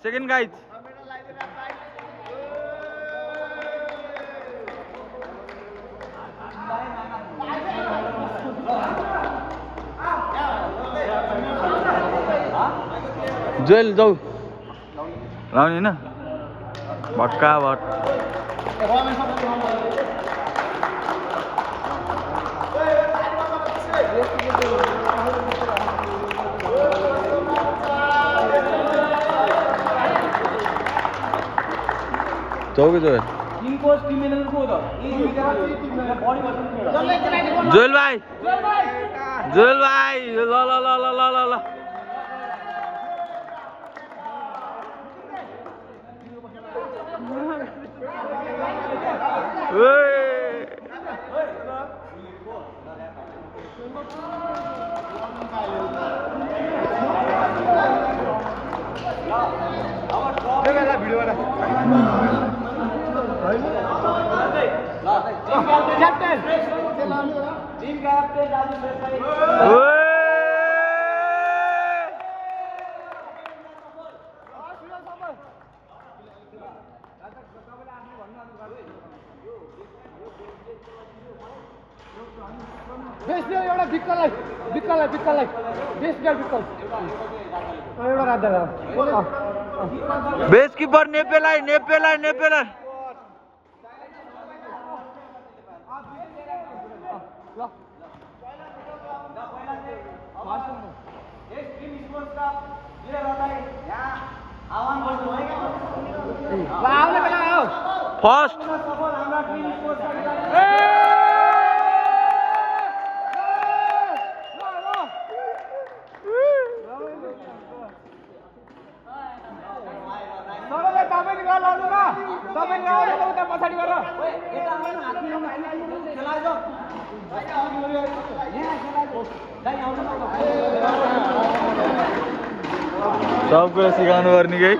second guys Joel जाऊ लाउने होइन भट्का भट चौकी जोएल जोएल भाइ ल ल ल ल ल ल ल एउटा बिक्कललाई बेस गाड बिक्कल एउटा राख्दा बेस किपर नेपेलाई फर्स्ट पछाडि गर सब कुरा सिकाउनु पर्ने के